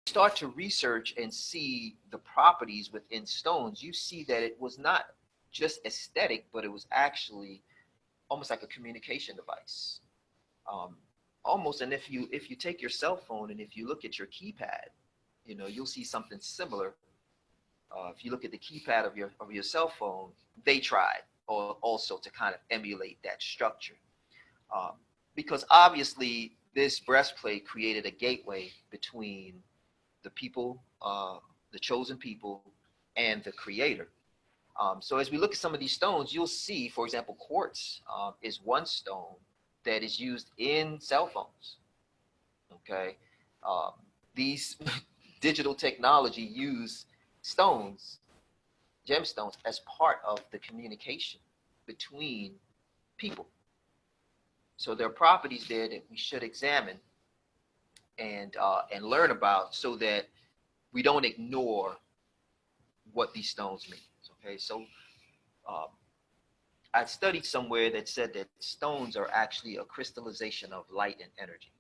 start to research and see the properties within stones, you see that it was not just aesthetic, but it was actually almost like a communication device. Um, Almost, and if you take your cell phone and if you look at your keypad, you'll see something similar. If you look at the keypad of your cell phone, they tried also to kind of emulate that structure, um, because obviously this breastplate created a gateway between the people, the chosen people, and the Creator. So as we look at some of these stones, you'll see, for example, quartz is one stone that is used in cell phones. Okay, um, these digital technology use stones, gemstones, as part of the communication between people. So there are properties there that we should examine and learn about, so that we don't ignore what these stones mean. Okay, so um, I studied somewhere that said that stones are actually a crystallization of light and energy.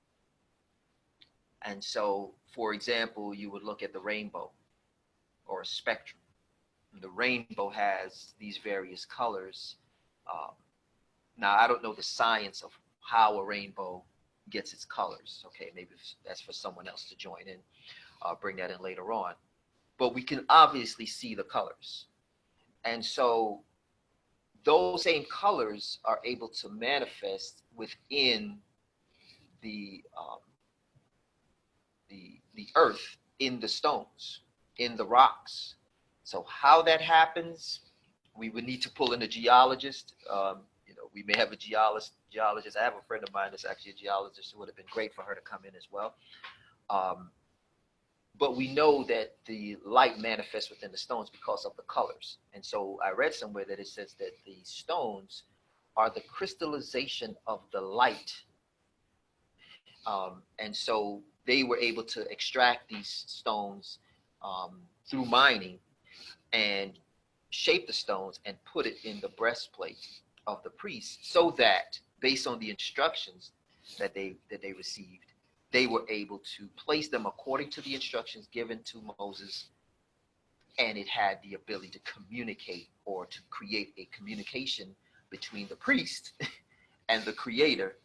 And so, for example, you would look at the rainbow or a spectrum. The rainbow has these various colors. Um, Now, I don't know the science of how a rainbow gets its colors. Okay, maybe that's for someone else to join in. Bring that in later on. But we can obviously see the colors. And so those same colors are able to manifest within the the earth, in the stones, in the rocks. So how that happens, we would need to pull in a geologist. We may have a geologist. I have a friend of mine that's actually a geologist. It would have been great for her to come in as well. Um, but we know that the light manifests within the stones because of the colors. And so I read somewhere that it says that the stones are the crystallization of the light. And so they were able to extract these stones through mining and shape the stones and put it in the breastplate of the priest, so that based on the instructions that they received, they were able to place them according to the instructions given to Moses, and it had the ability to communicate or to create a communication between the priest and the Creator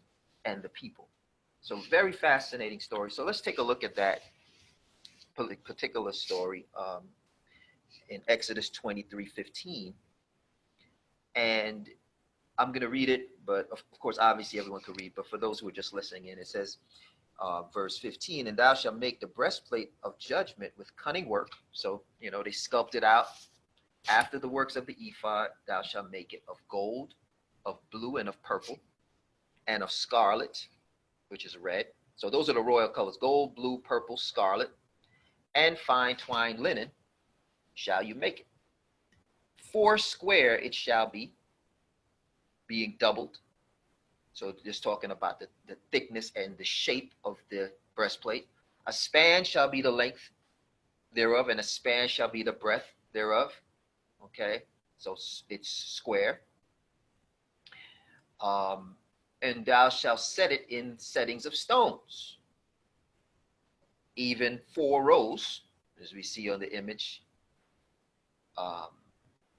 and the people. So very fascinating story. So let's take a look at that particular story in Exodus 23:15. And I'm going to read it, but of course, obviously everyone can read. But for those who are just listening in, it says, verse 15, and thou shalt make the breastplate of judgment with cunning work. So, they sculpted out after the works of the ephod. Thou shalt make it of gold, of blue, and of purple, and of scarlet, which is red. So those are the royal colors: gold, blue, purple, scarlet, and fine twined linen shall you make it. 4 square it shall be, being doubled. So just talking about the thickness and the shape of the breastplate. A span shall be the length thereof, and a span shall be the breadth thereof. Okay, so it's square. And thou shalt set it in settings of stones, even 4 rows, as we see on the image, um,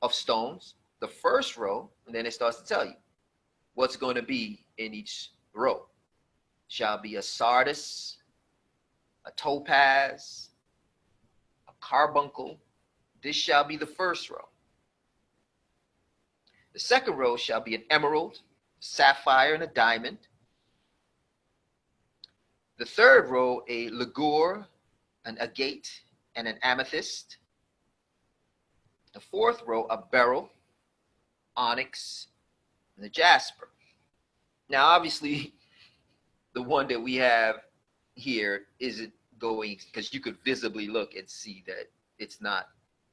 of stones. The first row, and then it starts to tell you what's going to be in each row. Shall be a sardius, a topaz, a carbuncle. This shall be the first row. The second row shall be an emerald, sapphire, and a diamond. The third row, a ligure, an agate, and an amethyst. The fourth row, a beryl, onyx, and a jasper. Now, obviously, the one that we have here isn't going, because you could visibly look and see that it's not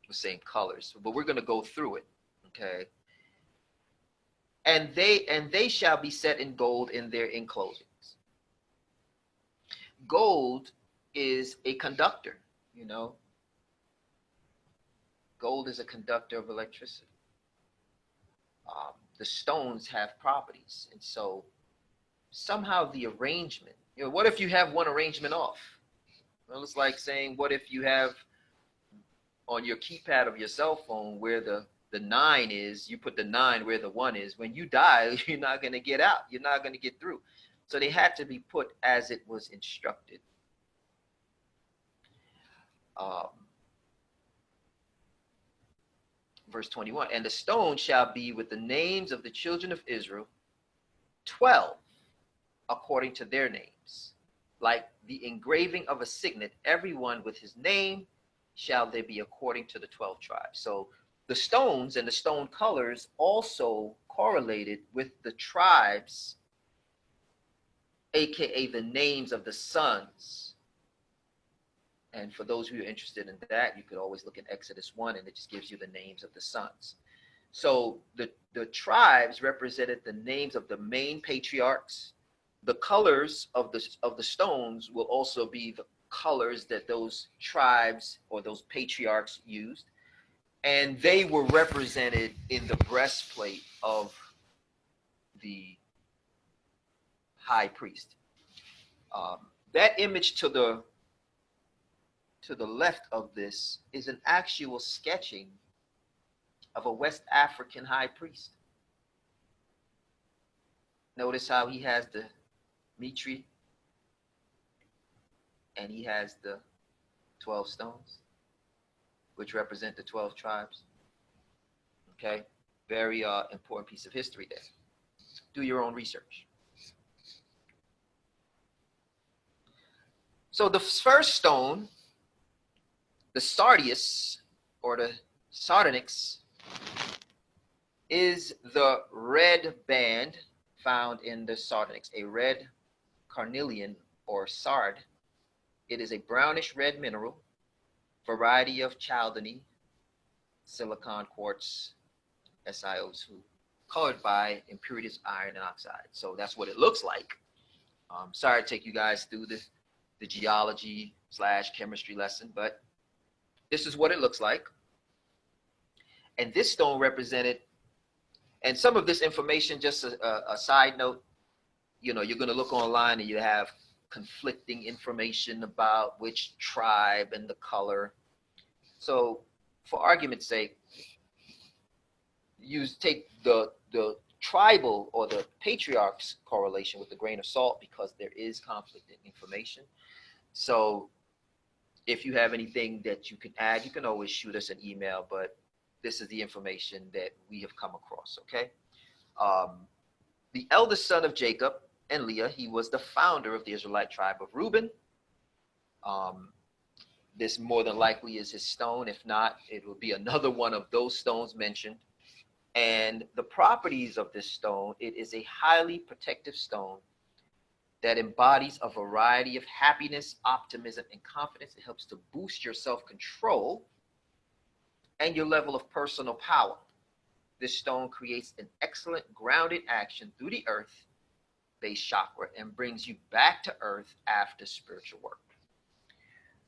the same colors. But we're going to go through it, okay? And they shall be set in gold in their enclosings. Gold is a conductor, Gold is a conductor of electricity. The stones have properties, and so somehow the arrangement, what if you have one arrangement off? Well, it's like saying, what if you have on your keypad of your cell phone where the nine is, you put the nine where the one is. When you die, you're not going to get out. You're not going to get through. So they had to be put as it was instructed. Um, verse 21, and the stone shall be with the names of the children of Israel, 12, according to their names. Like the engraving of a signet, everyone with his name shall they be according to the 12 tribes. So the stones and the stone colors also correlated with the tribes, aka the names of the sons. And for those who are interested in that, you could always look at Exodus 1, and it just gives you the names of the sons. So the tribes represented the names of the main patriarchs. The colors of the stones will also be the colors that those tribes or those patriarchs used, and they were represented in the breastplate of the high priest. That image to the left of this is an actual sketching of a West African high priest. Notice how he has the mitri and he has the 12 stones, which represent the 12 tribes. Okay, very important piece of history there. Do your own research. So the first stone, the sardius or the sardonyx, is the red band found in the sardonyx, a red carnelian or sard. It is a brownish red mineral, variety of chalcedony, silicon quartz, SiO2, colored by impurities of iron and oxide. So that's what it looks like. Sorry to take you guys through the geology / chemistry lesson, but this is what it looks like. And this stone represented, and some of this information, just a side note, you're going to look online and you have conflicting information about which tribe and the color. So for argument's sake, you take the tribal or the patriarch's correlation with a grain of salt, because there is conflicting information. So if you have anything that you can add, you can always shoot us an email, but this is the information that we have come across, okay? The eldest son of Jacob and Leah, he was the founder of the Israelite tribe of Reuben. This more than likely is his stone. If not, it will be another one of those stones mentioned. And the properties of this stone, it is a highly protective stone that embodies a variety of happiness, optimism, and confidence. It helps to boost your self-control and your level of personal power. This stone creates an excellent grounded action through the earth-based chakra and brings you back to earth after spiritual work.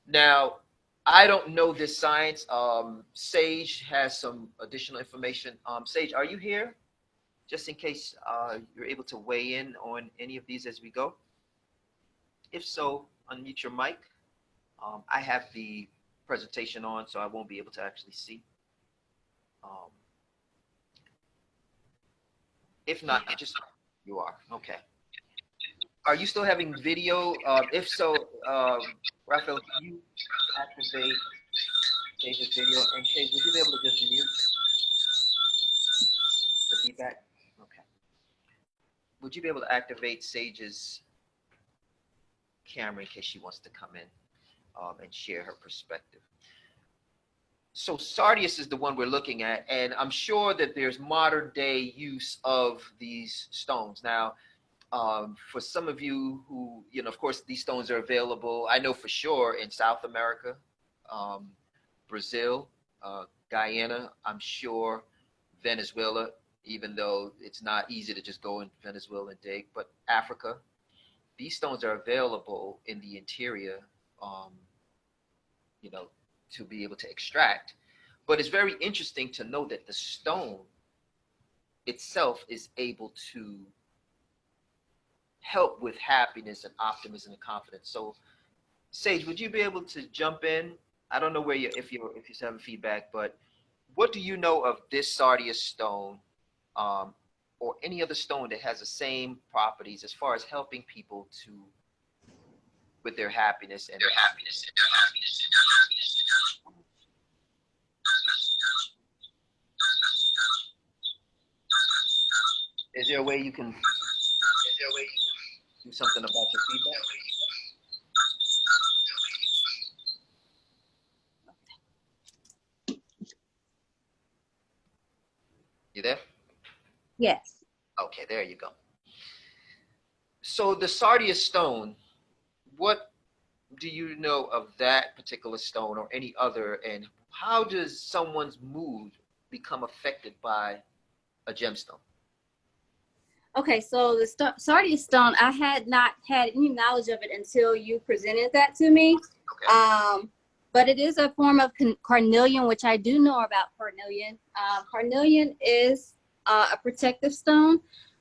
Now, I don't know this science. Sage has some additional information. Sage, are you here? Just in case you're able to weigh in on any of these as we go. If so, unmute your mic. I have the presentation on, so I won't be able to actually see. If not, just you are. Okay. Are you still having video? If so, Raphael, can you activate Sage's video? And Sage, would you be able to just mute the feedback? Okay. Would you be able to activate Sage's camera in case she wants to come in and share her perspective? So sardius is the one we're looking at, and I'm sure that there's modern day use of these stones. Now, for some of you who, of course, these stones are available, I know for sure, in South America, Brazil, Guyana, I'm sure Venezuela, even though it's not easy to just go in Venezuela and dig, but Africa, these stones are available in the interior, to be able to extract. But it's very interesting to know that the stone itself is able to help with happiness and optimism and confidence. So Sage, would you be able to jump in? I don't know where you if you're having feedback, but what do you know of this sardius stone, um, or any other stone that has the same properties as far as helping people to with their happiness and is there a way you can do something about your feedback? You there? Yes. Okay, there you go. So the sardius stone, what do you know of that particular stone or any other, and how does someone's mood become affected by a gemstone? Okay, so the sardius stone, I had not had any knowledge of it until you presented that to me. Okay. But it is a form of carnelian, which I do know about carnelian. Carnelian is a protective stone,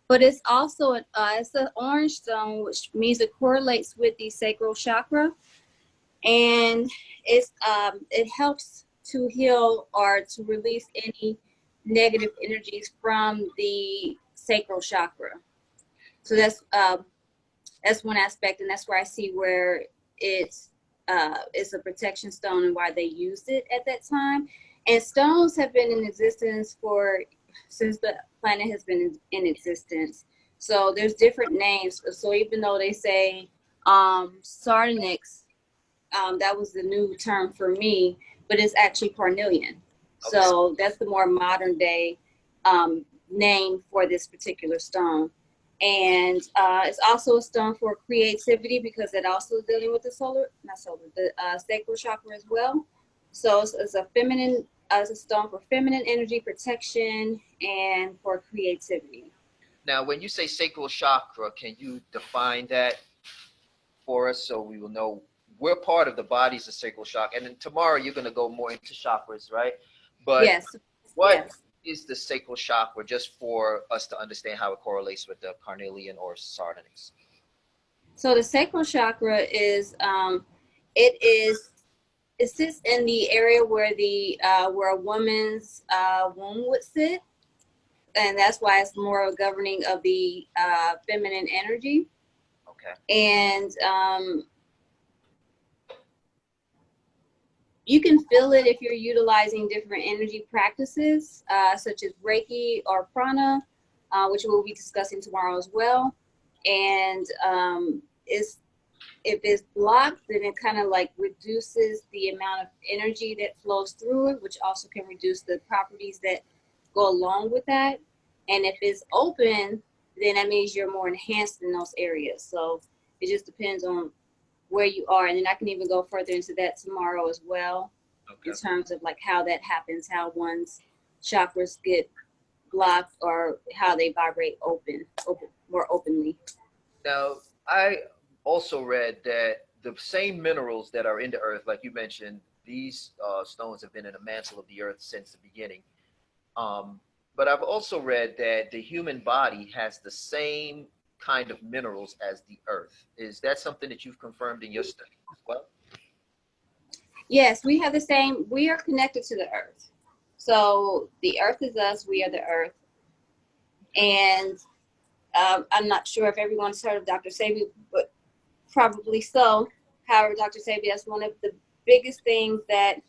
but it's also it's an orange stone, which means it correlates with the sacral chakra, and it helps to heal or to release any negative energies from the sacral chakra. So that's one aspect, and that's where I see where it's a protection stone and why they used it at that time. And stones have been in existence since the planet has been in existence. So there's different names. So even though they say sardonyx, that was the new term for me, but it's actually carnelian. Okay. So that's the more modern day name for this particular stone. And it's also a stone for creativity because it also is dealing with the sacral chakra as well. So it's a feminine, it's a stone for feminine energy protection and for creativity. Now, when you say sacral chakra, can you define that for us so we will know we're part of the body's a sacral chakra? And then tomorrow you're going to go more into chakras, right? But Yes. what Yes. is the sacral chakra, just for us to understand how it correlates with the carnelian or sardonyx? So the sacral chakra it sits in the area where where a woman's womb would sit, and that's why it's more governing of the feminine energy. Okay. And you can feel it if you're utilizing different energy practices, such as Reiki or prana, which we'll be discussing tomorrow as well. And if it's blocked, then it kind of like reduces the amount of energy that flows through it, which also can reduce the properties that go along with that. And if it's open, then that means you're more enhanced in those areas. So it just depends on where you are. And then I can even go further into that tomorrow as well, Okay. in terms of like how that happens, how one's chakras get blocked or how they vibrate more openly. Now, I also read that the same minerals that are in the earth, like you mentioned, these stones have been in the mantle of the earth since the beginning. Um, but I've also read that the human body has the same kind of minerals as the earth. Is that something that you've confirmed in your study as well? Yes, we have the same, we are connected to the earth. So the earth is us, we are the earth. And I'm not sure if everyone's heard of Dr. Sebi, but probably so. However, Dr. Sebi, that's one of the biggest things that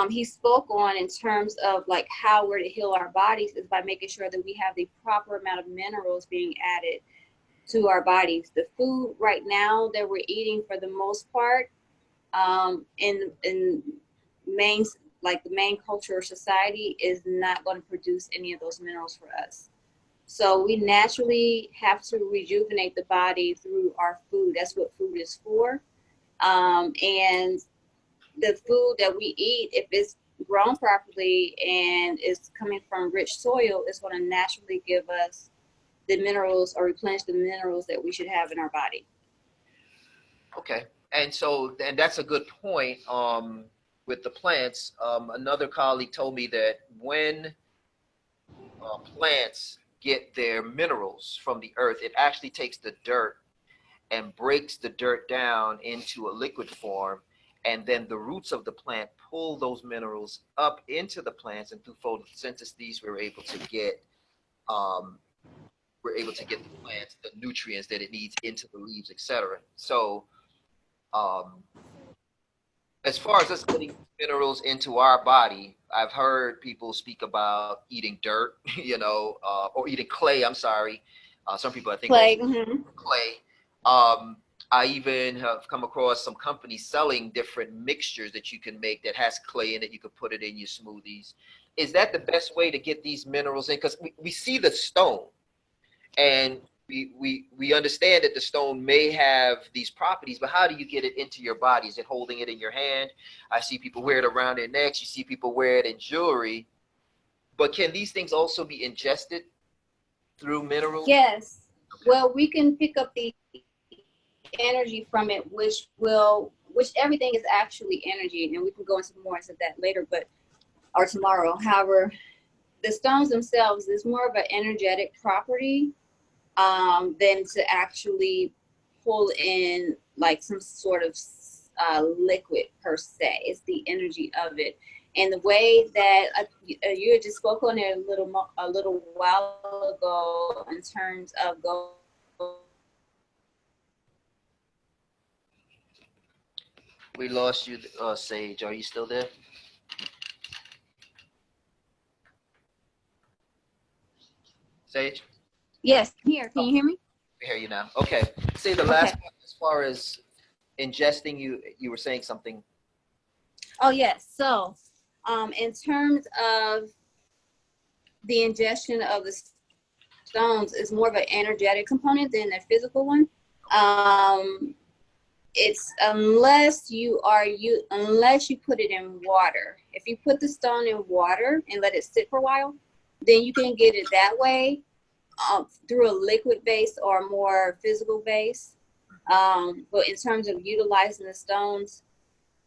he spoke on in terms of like how we're to heal our bodies is by making sure that we have the proper amount of minerals being added to our bodies. The food right now that we're eating, for the most part, in main like the main culture or society, is not going to produce any of those minerals for us. So we naturally have to rejuvenate the body through our food. That's what food is for. And the food that we eat, if it's grown properly and is coming from rich soil, it's going to naturally give us the minerals or replenish the minerals that we should have in our body. Okay. And that's a good point. With the plants, another colleague told me that when plants get their minerals from the earth, it actually takes the dirt and breaks the dirt down into a liquid form. And then the roots of the plant pull those minerals up into the plants, and through photosynthesis, um, we're able to get the plants the nutrients that it needs into the leaves, etc. So, um, as far as us getting minerals into our body, I've heard people speak about eating dirt, or eating clay. I'm sorry. Some people, I think, also Plague. Mm-hmm. clay. Um, I even have come across some companies selling different mixtures that you can make that has clay in it. You could put it in your smoothies. Is that the best way to get these minerals in? Because we see the stone, and we understand that the stone may have these properties, but how do you get it into your body? Is it holding it in your hand? I see people wear it around their necks. You see people wear it in jewelry. But can these things also be ingested through minerals? Yes. Well, we can pick up the energy from it, which everything is actually energy, and we can go into more into that later, or tomorrow. However, the stones themselves is more of an energetic property than to actually pull in like some sort of liquid per se. It's the energy of it, and the way that you had just spoke on it a little while ago in terms of gold. We lost you, Sage. Are you still there? Sage? Yes, here. Can Oh, you hear me? we hear you now. Okay. Say the last Okay. part as far as ingesting. You were saying something. Oh yes. So, in terms of the ingestion of the stones, is more of an energetic component than a physical one. It's unless you put it in water. If you put the stone in water and let it sit for a while, then you can get it that way through a liquid base or more physical base. But in terms of utilizing the stones,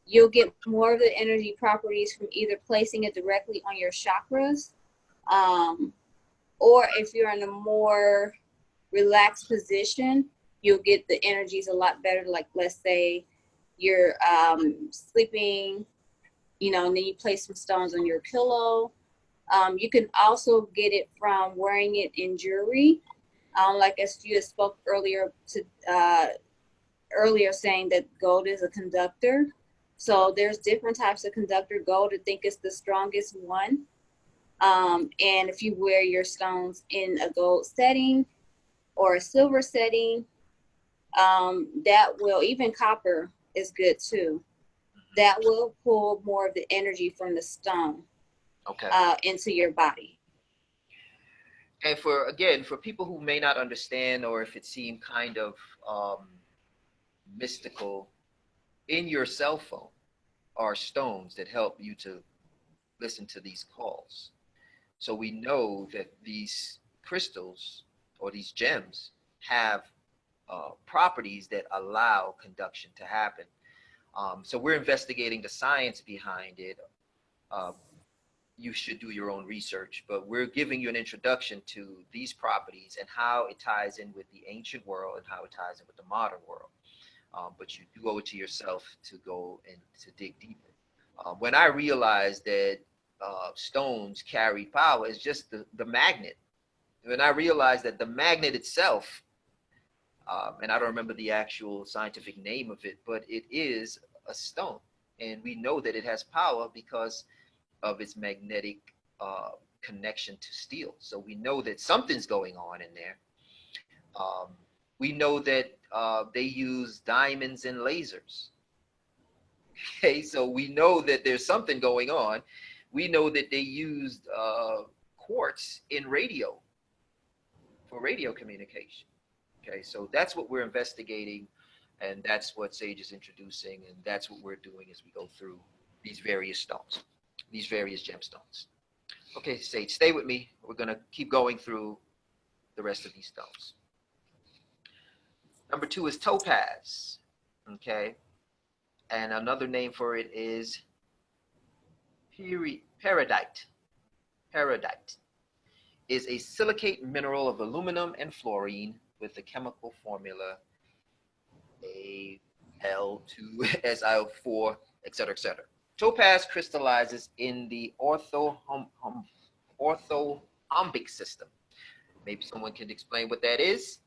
you'll get more of the energy properties from either placing it directly on your chakras, or if you're in a more relaxed position, you'll get the energies a lot better. Like, let's say you're sleeping, and then you place some stones on your pillow. You can also get it from wearing it in jewelry. Like as you spoke earlier saying that gold is a conductor. So there's different types of conductor. Gold, I think, is the strongest one. And if you wear your stones in a gold setting or a silver setting, that will, even copper is good too. That will pull more of the energy from the stone Okay. into your body. And for people who may not understand, or if it seemed kind of mystical, in your cell phone are stones that help you to listen to these calls. So we know that these crystals or these gems have properties that allow conduction to happen. So we're investigating the science behind it. Uh, you should do your own research, but we're giving you an introduction to these properties and how it ties in with the ancient world and how it ties in with the modern world. But you do owe it to yourself to go and to dig deeper. When I realized that stones carry power, it's just the magnet. When I realized that the magnet itself, and I don't remember the actual scientific name of it, but it is a stone. And we know that it has power because of its magnetic connection to steel. So we know that something's going on in there. Um, we know that they use diamonds and lasers. Okay, so we know that there's something going on. We know that they used quartz in radio for radio communication. Okay, so that's what we're investigating, and that's what Sage is introducing, and that's what we're doing as we go through these various stones, these various gemstones. Okay, Sage, stay with me. We're going to keep going through the rest of these stones. Number 2 is topaz. Okay, and another name for it is peridite. Peridite is a silicate mineral of aluminum and fluorine with the chemical formula AL2SiO4, etc., etc. Topaz crystallizes in the orthorhombic system. Maybe someone can explain what that is.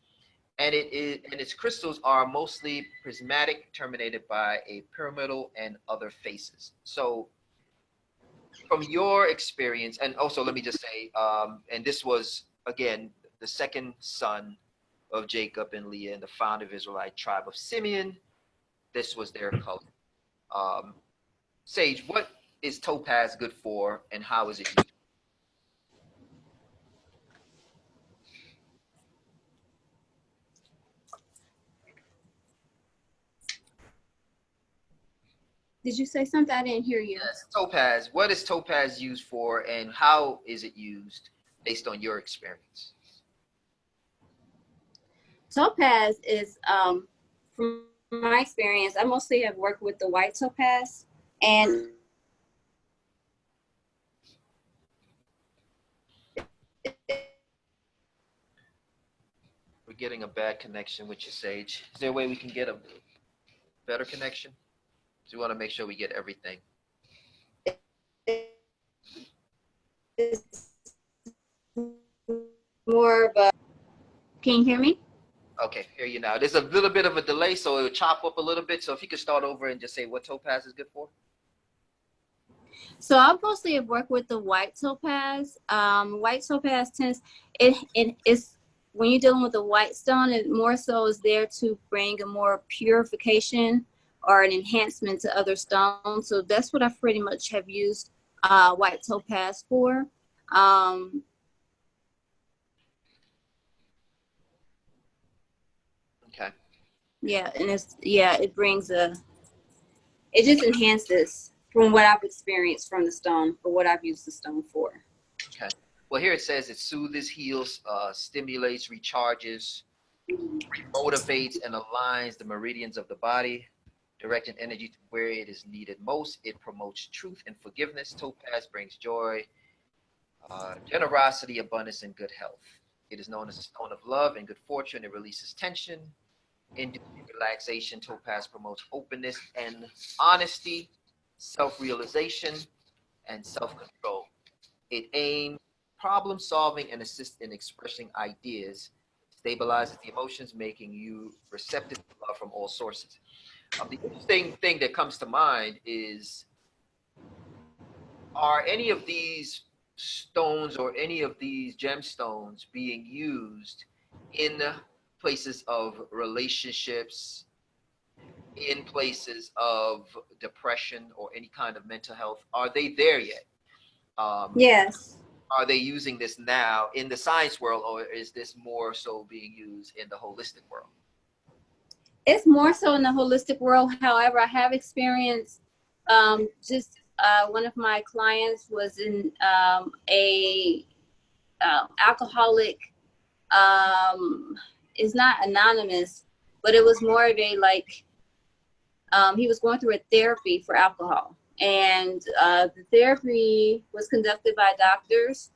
And its crystals are mostly prismatic, terminated by a pyramidal and other faces. So, from your experience, and also let me just say, and this was again the second son of Jacob and Leah and the founder of Israelite tribe of Simeon. This was their color. Um, Sage, what is topaz good for, and how is it used? Did you say something? I didn't hear you. Yes, topaz. What is topaz used for, and how is it used based on your experience? Topaz is, from my experience, I mostly have worked with the white topaz, and We're getting a bad connection with you, Sage. Is there a way we can get a better connection? So we want to make sure we get everything. it's more of a, can you hear me? Okay, hear you now. There's a little bit of a delay, so it'll chop up a little bit. So if you could start over and just say what topaz is good for. So I mostly have worked with the white topaz. White topaz tends, it is, when you're dealing with the white stone, it more so is there to bring a more purification or an enhancement to other stones. So that's what I pretty much have used white topaz for. Okay. Yeah, and it brings it just enhances from what I've experienced from the stone, for what I've used the stone for. Okay. Well, here it says it soothes, heals, stimulates, recharges, motivates, and aligns the meridians of the body, directing energy to where it is needed most. It promotes truth and forgiveness. Topaz brings joy, generosity, abundance, and good health. It is known as a stone of love and good fortune. It releases tension, inducing relaxation. Topaz promotes openness and honesty, self-realization, and self-control. It aims problem solving and assists in expressing ideas, stabilizes the emotions, making you receptive to love from all sources. The interesting thing that comes to mind is, are any of these stones or any of these gemstones being used in places of relationships, in places of depression or any kind of mental health? Are they there yet? Yes. Are they using this now in the science world, or is this more so being used in the holistic world? It's more so in the holistic world. However, I have experienced just one of my clients was in a alcoholic. It's not anonymous, but it was more of a like he was going through a therapy for alcohol, and the therapy was conducted by doctors,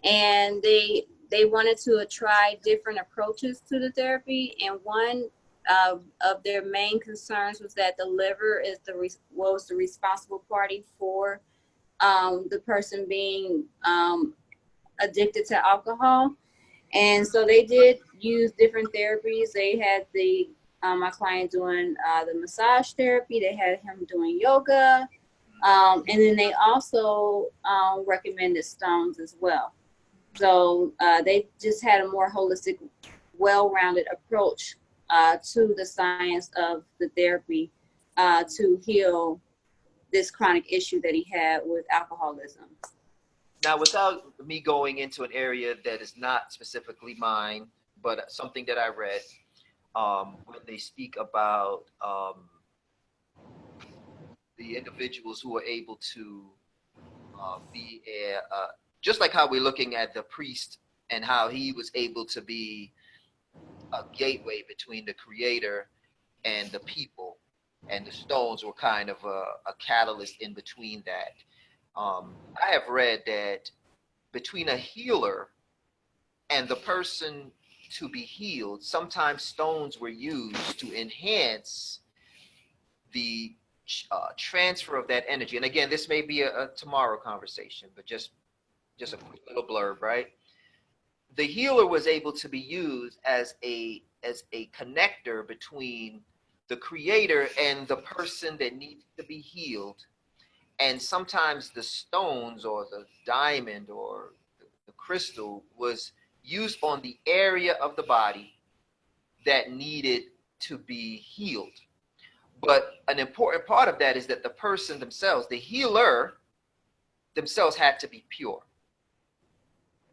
and they wanted to try different approaches to the therapy, and one of their main concerns was that the liver is was the responsible party for the person being addicted to alcohol. And so they did use different therapies. They had my client doing the massage therapy. They had him doing yoga. And then they also recommended stones as well. So they just had a more holistic, well-rounded approach to the science of the therapy to heal this chronic issue that he had with alcoholism. Now, without me going into an area that is not specifically mine, but something that I read, when they speak about the individuals who are able to be just like how we're looking at the priest and how he was able to be a gateway between the creator and the people, and the stones were kind of a catalyst in between that. I have read that between a healer and the person to be healed, sometimes stones were used to enhance the transfer of that energy. And again, this may be a tomorrow conversation, but just a quick little blurb, right? The healer was able to be used as a connector between the creator and the person that needs to be healed. And sometimes the stones or the diamond or the crystal was used on the area of the body that needed to be healed. But an important part of that is that the person themselves, the healer themselves, had to be pure,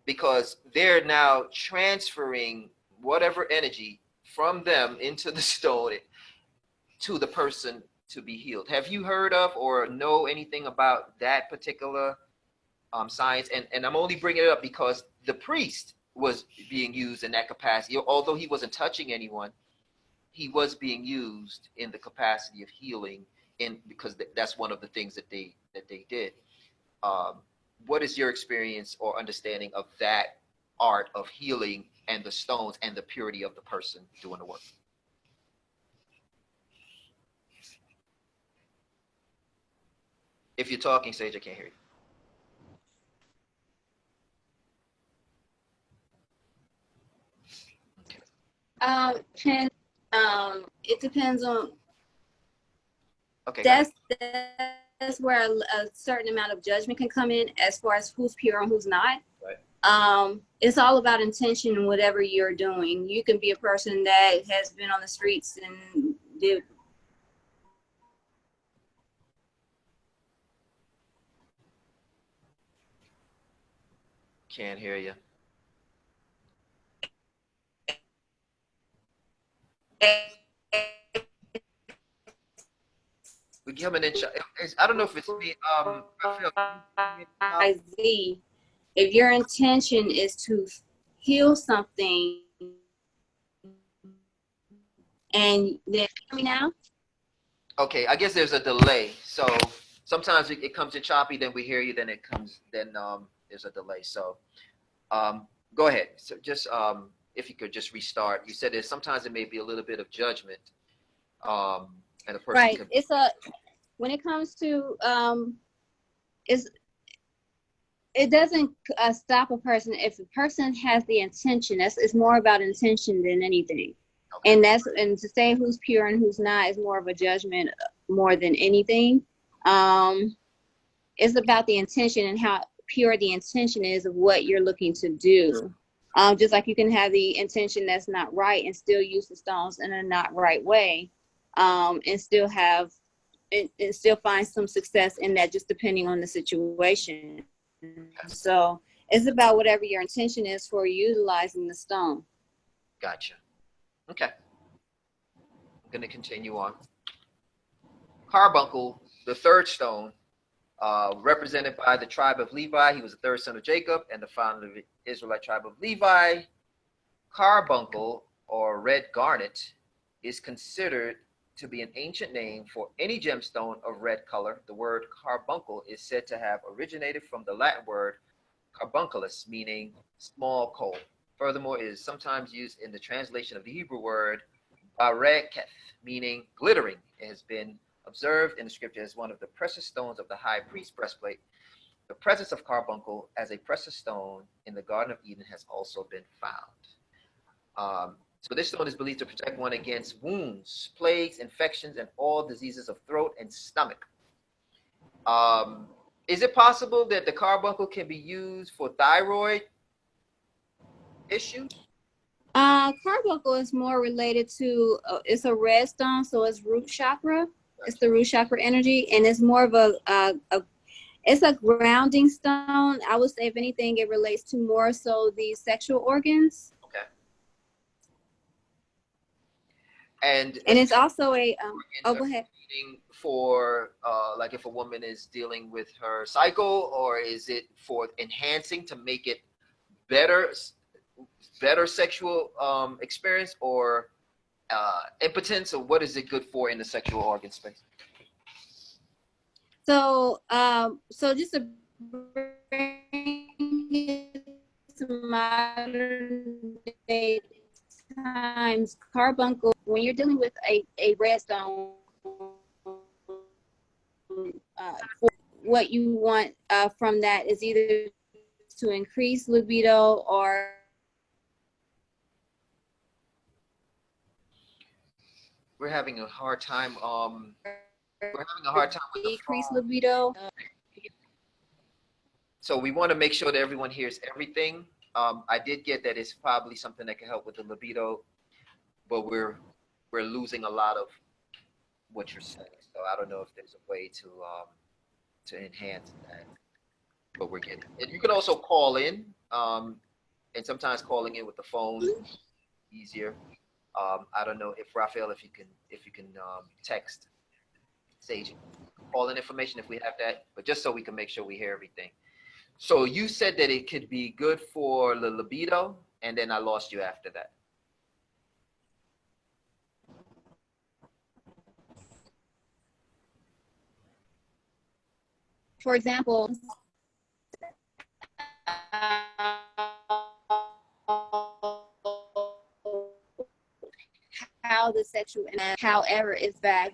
because they're now transferring whatever energy from them into the stone to the person to be healed. Have you heard of or know anything about that particular science? And I'm only bringing it up because the priest was being used in that capacity. Although he wasn't touching anyone, he was being used in the capacity of healing, because that's one of the things that they did. What is your experience or understanding of that art of healing and the stones and the purity of the person doing the work? If you're talking, Sage, I can't hear you. Depends, it depends on. Okay, That's where a certain amount of judgment can come in as far as who's pure and who's not. Right. It's all about intention in whatever you're doing. You can be a person that has been on the streets and did. Can't hear you. We're coming in. I don't know if it's me. I feel. If your intention is to heal something, and then hear me now. Okay, I guess there's a delay. So sometimes it comes in choppy, then we hear you, then there's a delay. So go ahead. So just if you could just restart. You said that sometimes it may be a little bit of judgment, and a person right. It's when it comes to it doesn't stop a person if a person has the intention. It's more about intention than anything. Okay. And to say who's pure and who's not is more of a judgment more than anything. It's about the intention and how pure the intention is of what you're looking to do. Just like you can have the intention that's not right and still use the stones in a not right way, and still have and still find some success in that, just depending on the situation. So it's about whatever your intention is for utilizing the stone. Gotcha. Okay. I'm going to continue on. Carbuncle, the third stone, represented by the tribe of Levi. He was the third son of Jacob and the founder of the Israelite tribe of Levi. Carbuncle, or red garnet, is considered to be an ancient name for any gemstone of red color. The word carbuncle is said to have originated from the Latin word carbunculus, meaning small coal. Furthermore, it is sometimes used in the translation of the Hebrew word bareketh, meaning glittering. It has been observed in the scripture as one of the precious stones of the high priest's breastplate. The presence of carbuncle as a precious stone in the Garden of Eden has also been found. So this stone is believed to protect one against wounds, plagues, infections, and all diseases of throat and stomach. Is it possible that the carbuncle can be used for thyroid issues? Carbuncle is more related to, it's a red stone, so it's root chakra. It's the root chakra energy, and it's more of it's a grounding stone. I would say, if anything, it relates to more so the sexual organs. Okay. And it's also a go ahead. For like if a woman is dealing with her cycle, or is it for enhancing to make it better sexual experience, or impotence, or what is it good for in the sexual organ space? So just to bring it to modern day times carbuncle, when you're dealing with a red stone, what you want from that is either to increase libido or We're having a hard time. We're having a hard time with the decrease phone. libido. So we want to make sure that everyone hears everything. I did get that it's probably something that can help with the libido, but we're losing a lot of what you're saying. So I don't know if there's a way to enhance that. But we're getting. And you can also call in, and sometimes calling in with the phone is easier. I don't know if Raphael, if you can text Sage call in information if we have that, but just so we can make sure we hear everything. So you said that it could be good for the libido, and then I lost you after that. For example, how the sexual, however, is that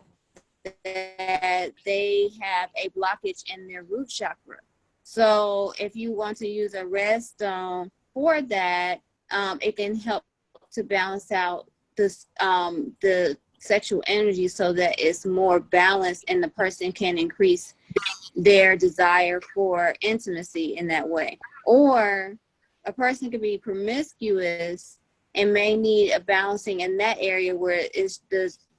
they have a blockage in their root chakra. So if you want to use a red stone for that, it can help to balance out this the sexual energy so that it's more balanced and the person can increase their desire for intimacy in that way. Or a person could be promiscuous and may need a balancing in that area where it's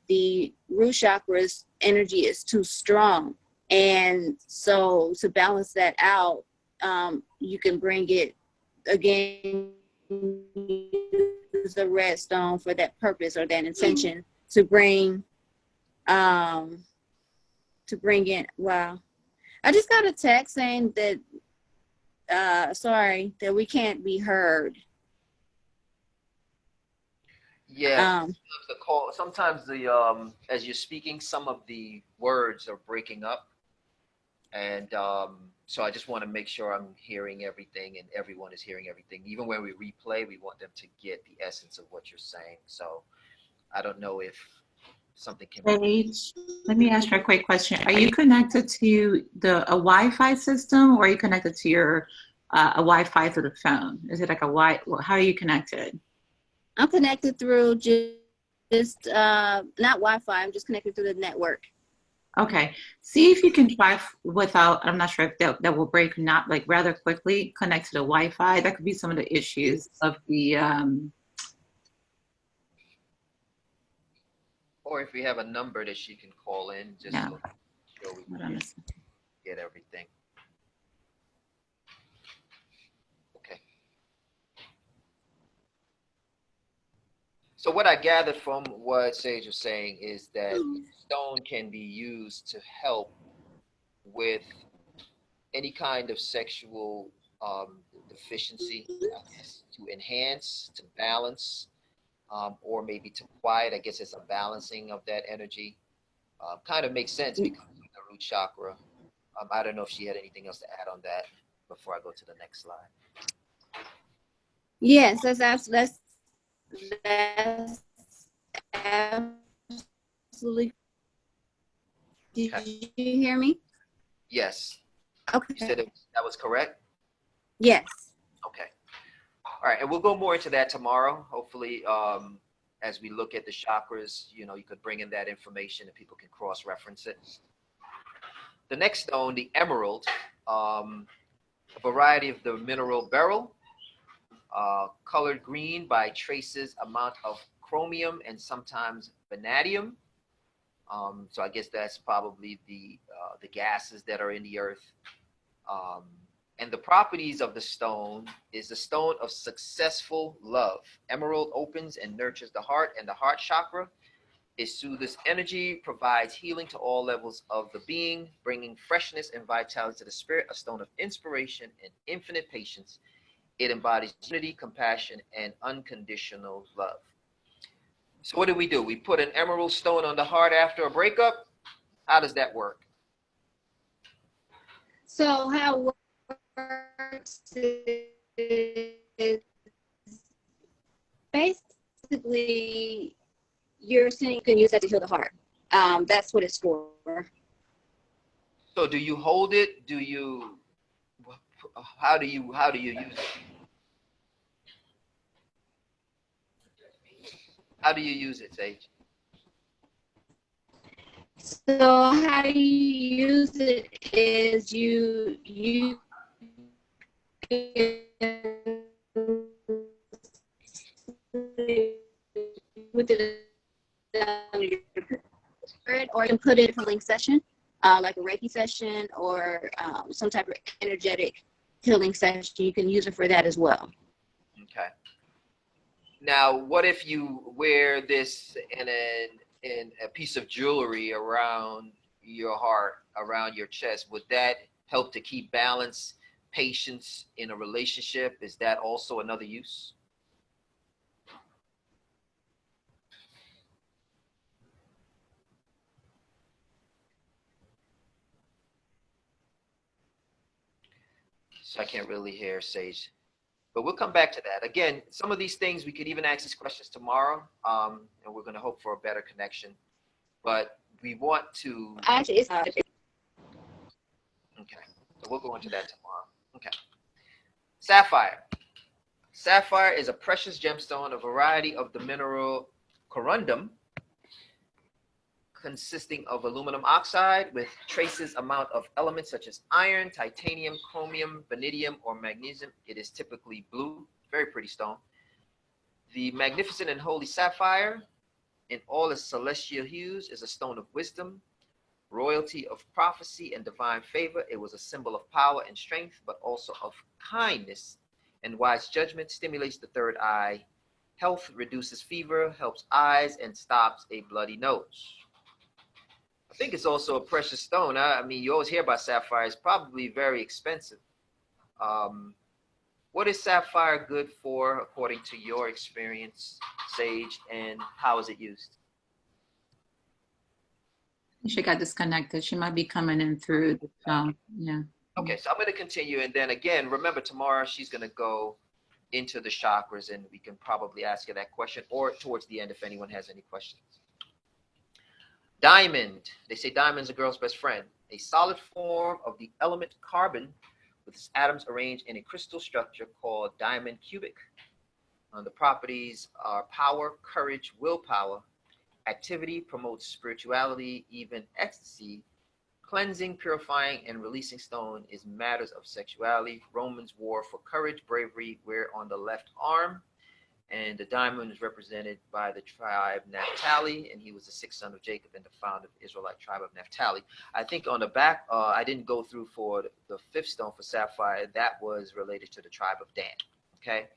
the root chakra's energy is too strong. And so to balance that out, you can bring it again, use a red stone for that purpose or that intention to bring in, wow. I just got a text saying that sorry, that we can't be heard. Yeah, sometimes the as you're speaking, some of the words are breaking up, and so I just want to make sure I'm hearing everything and everyone is hearing everything. Even when we replay, we want them to get the essence of what you're saying. So I don't know if something can be. Paige, let me ask you a quick question. Are you connected to a Wi-Fi system, or are you connected to your a Wi-Fi through the phone? Is it like how are you connected? I'm connected through just not Wi-Fi. I'm just connected through the network. Okay. See if you can try without, I'm not sure if that will break or not, like rather quickly connect to the Wi-Fi. That could be some of the issues of the Or if we have a number that she can call in, just yeah. so sure we can get everything. Okay. So what I gathered from what Sage was saying is that stone can be used to help with any kind of sexual deficiency, I guess, to enhance, to balance, or maybe to quiet. I guess it's a balancing of that energy. Kind of makes sense because of the root chakra. I don't know if she had anything else to add on that before I go to the next slide. Yes, that's absolutely Did Okay. you hear me? Yes. Okay. You said that was correct? Yes. Okay. All right. And we'll go more into that tomorrow. Hopefully, as we look at the chakras, you could bring in that information and people can cross-reference it. The next stone, the emerald, a variety of the mineral beryl, colored green by traces amount of chromium and sometimes vanadium. So I guess that's probably the gases that are in the earth. And the properties of the stone is the stone of successful love. Emerald opens and nurtures the heart and the heart chakra. It soothes energy, provides healing to all levels of the being, bringing freshness and vitality to the spirit, a stone of inspiration and infinite patience. It embodies unity, compassion, and unconditional love. So what do? We put an emerald stone on the heart after a breakup. How does that work? So how it works is basically basically, you're saying you can use that to heal the heart. That's what it's for. So do you hold it? Do you? How do you use it? How do you use it, Sage? So how you use it is you with it or you can put it in a different link session, like a Reiki session or some type of energetic healing session. You can use it for that as well. Okay. Now, what if you wear this in a piece of jewelry around your heart, around your chest? Would that help to keep balance, patience in a relationship? Is that also another use? So I can't really hear Sage. But we'll come back to that. Again, some of these things we could even ask these questions tomorrow, and we're going to hope for a better connection. But we want to. Actually, it's Okay, so we'll go into that tomorrow. Okay, sapphire. Sapphire is a precious gemstone, a variety of the mineral corundum, consisting of aluminum oxide with traces amount of elements such as iron, titanium, chromium, vanadium, or magnesium. It is typically blue, very pretty stone. The magnificent and holy sapphire, in all its celestial hues, is a stone of wisdom, royalty of prophecy, and divine favor. It was a symbol of power and strength, but also of kindness and wise judgment, stimulates the third eye, health, reduces fever, helps eyes, and stops a bloody nose. I think it's also a precious stone. I mean, you always hear about sapphire. It's probably very expensive. What is sapphire good for, according to your experience, Sage, and how is it used? She got disconnected. She might be coming in through the phone. Yeah. Okay, so I'm going to continue. And then again, remember, tomorrow she's going to go into the chakras, and we can probably ask her that question, or towards the end if anyone has any questions. Diamond. They say diamond's a girl's best friend. A solid form of the element carbon with its atoms arranged in a crystal structure called diamond cubic. The properties are power, courage, willpower, activity, promotes spirituality, even ecstasy, cleansing, purifying, and releasing stone is matters of sexuality. Romans wore for courage, bravery, wear on the left arm. And the diamond is represented by the tribe Naphtali, and he was the sixth son of Jacob and the founder of the Israelite tribe of Naphtali. I think on the back, I didn't go through for the fifth stone for sapphire. That was related to the tribe of Dan. Okay,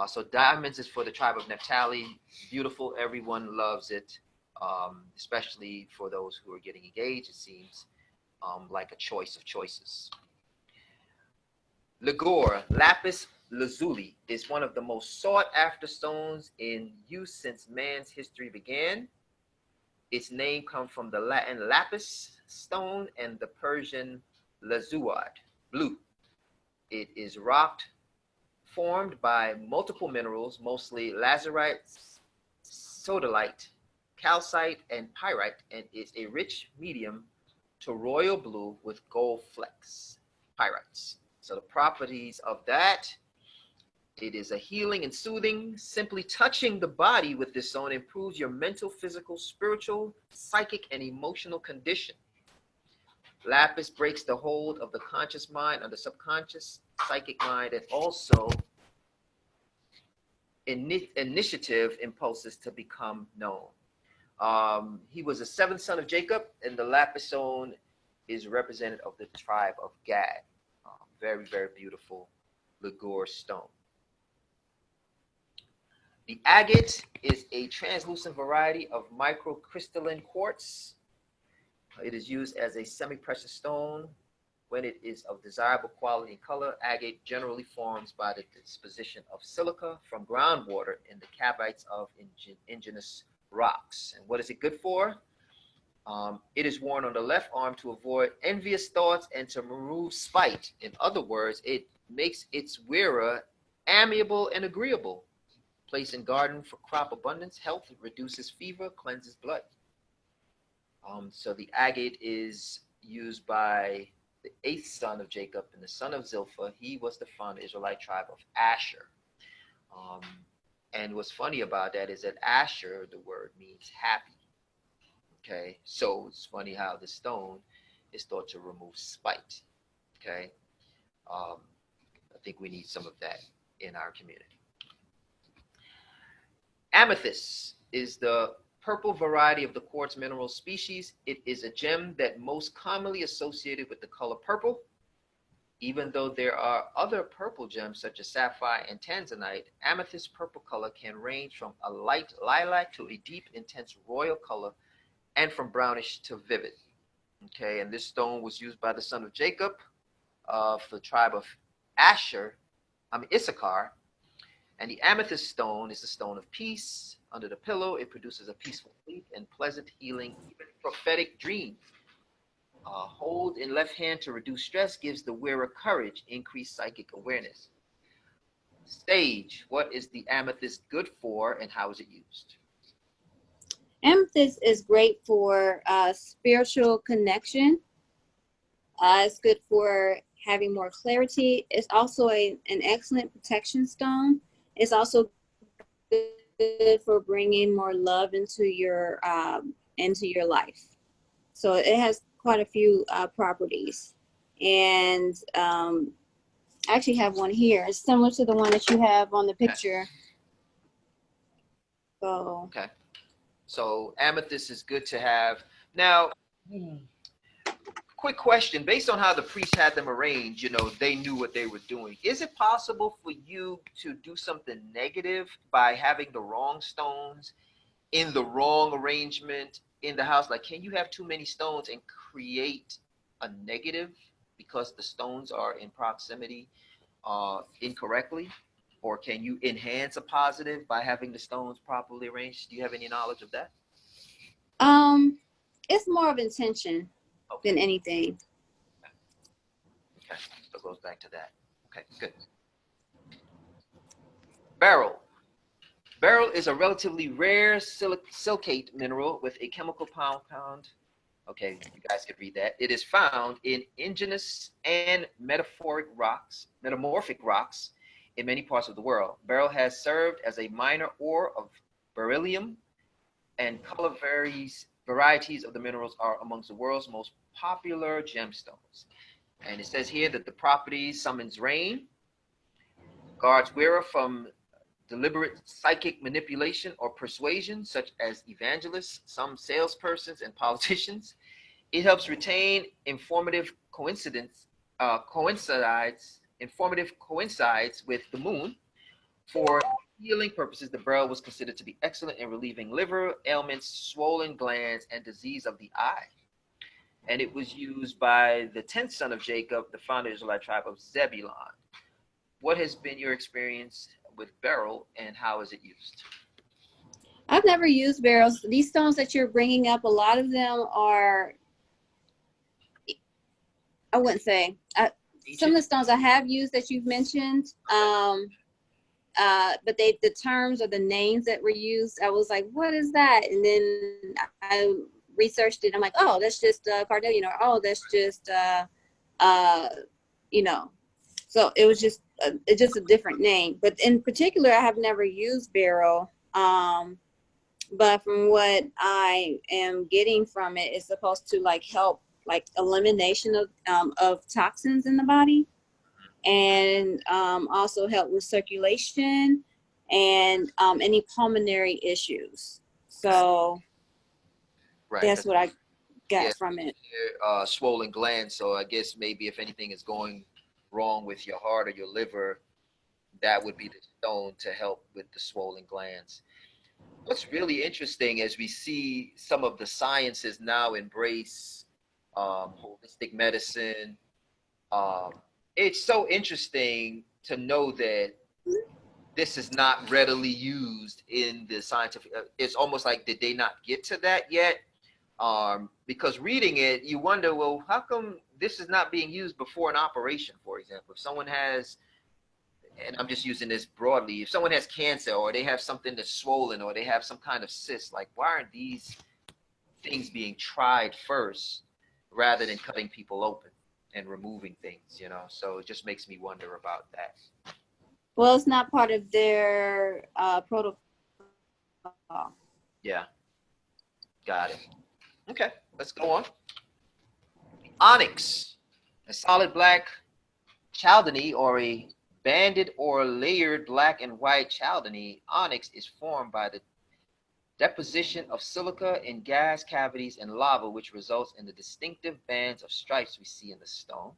so diamonds is for the tribe of Naphtali. Beautiful, everyone loves it, especially for those who are getting engaged. It seems like a choice of choices. Ligure, lapis lazuli, is one of the most sought-after stones in use since man's history began. Its name comes from the Latin lapis stone and the Persian lazuad, blue. It is rock formed by multiple minerals, mostly lazurite, sodalite, calcite, and pyrite, and is a rich medium to royal blue with gold flecks, pyrites. So the properties of that, it is a healing and soothing. Simply touching the body with this stone improves your mental, physical, spiritual, psychic, and emotional condition. Lapis breaks the hold of the conscious mind and the subconscious psychic mind, and also initiative impulses to become known. He was the seventh son of Jacob, and the lapis stone is representative of the tribe of Gad. Very, very beautiful ligure stone. The agate is a translucent variety of microcrystalline quartz. It is used as a semi-precious stone when it is of desirable quality and color. Agate generally forms by the disposition of silica from groundwater in the cavities of indigenous rocks. And what is it good for? It is worn on the left arm to avoid envious thoughts and to remove spite. In other words, it makes its wearer amiable and agreeable. Placed in garden for crop abundance, health, reduces fever, cleanses blood. So the agate is used by the eighth son of Jacob and the son of Zilpah. He was the founder of the Israelite tribe of Asher. Um, and what's funny about that is that Asher, the word means happy. Okay, so it's funny how the stone is thought to remove spite. Okay, I think we need some of that in our community. Amethyst is the purple variety of the quartz mineral species. It is a gem that most commonly associated with the color purple. Even though there are other purple gems such as sapphire and tanzanite, amethyst purple color can range from a light lilac to a deep, intense royal color, and from brownish to vivid. Okay, and this stone was used by the son of Jacob of the tribe of Issachar. And the amethyst stone is the stone of peace. Under the pillow, it produces a peaceful sleep and pleasant, healing, even prophetic dreams. Hold in left hand to reduce stress gives the wearer courage, increased psychic awareness. Sage, what is the amethyst good for and how is it used? Amethyst is great for spiritual connection. It's good for having more clarity. It's also an excellent protection stone. It's also good for bringing more love into your life. So it has quite a few properties. And I actually have one here. It's similar to the one that you have on the picture. So okay. So amethyst is good to have. Now, quick question. Based on how the priests had them arranged, they knew what they were doing. Is it possible for you to do something negative by having the wrong stones in the wrong arrangement in the house? Like, can you have too many stones and create a negative because the stones are in proximity incorrectly? Or can you enhance a positive by having the stones properly arranged? Do you have any knowledge of that? It's more of intention than anything. Okay, so it goes back to that. Okay, good. Beryl. Beryl is a relatively rare silicate mineral with a chemical compound. Okay, you guys can read that. It is found in igneous and metamorphic rocks in many parts of the world. Beryl has served as a minor ore of beryllium, and color varieties of the minerals are amongst the world's most popular gemstones. And it says here that the property summons rain, guards wearer from deliberate psychic manipulation or persuasion, such as evangelists, some salespersons, and politicians. It helps retain coincides with the moon. For healing purposes, the beryl was considered to be excellent in relieving liver ailments, swollen glands, and disease of the eye. And it was used by the 10th son of Jacob, the founder of the Israelite tribe of Zebulon. What has been your experience with beryl and how is it used? I've never used beryls. These stones that you're bringing up, a lot of them are, I wouldn't say, some of the stones I have used that you've mentioned, but the terms or the names that were used, I was like, what is that? And then I researched it. I'm like, oh, that's just carnelian, or oh, that's just so it was just it's just a different name. But in particular, I have never used beryl. But from what I am getting from it, it's supposed to help elimination of toxins in the body, and also help with circulation and any pulmonary issues. So right, that's what I got from it. Swollen glands. So I guess maybe if anything is going wrong with your heart or your liver, that would be the stone to help with the swollen glands. What's really interesting as we see some of the sciences now embrace holistic medicine, it's so interesting to know that this is not readily used in the scientific. It's almost like, did they not get to that yet? Because reading it, you wonder, well, how come this is not being used before an operation, for example? If someone has and I'm just using this broadly, if someone has cancer or they have something that's swollen or they have some kind of cyst, like why aren't these things being tried first rather than cutting people open and removing things, you know? So it just makes me wonder about that. Well, it's not part of their protocol. Yeah, got it. Okay, let's go on. Onyx, a solid black chalcedony or a banded or layered black and white chalcedony. Onyx is formed by the deposition of silica in gas cavities and lava, which results in the distinctive bands of stripes we see in the stone.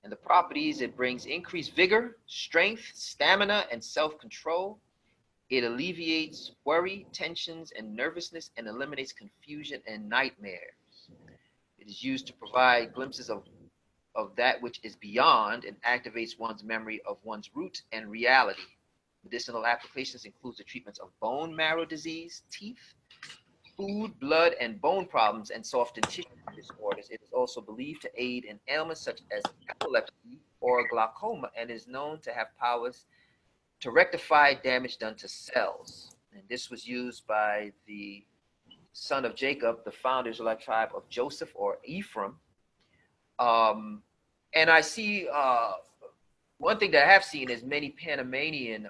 And the properties, it brings increased vigor, strength, stamina, and self-control. It alleviates worry, tensions, and nervousness, and eliminates confusion and nightmares. It is used to provide glimpses of that which is beyond and activates one's memory of one's root and reality. Medicinal applications include the treatments of bone marrow disease, teeth, food, blood, and bone problems, and soft tissue disorders. It is also believed to aid in ailments such as epilepsy or glaucoma, and is known to have powers to rectify damage done to cells. And this was used by the son of Jacob, the founders of the tribe of Joseph or Ephraim. And I see one thing that I have seen is many Panamanian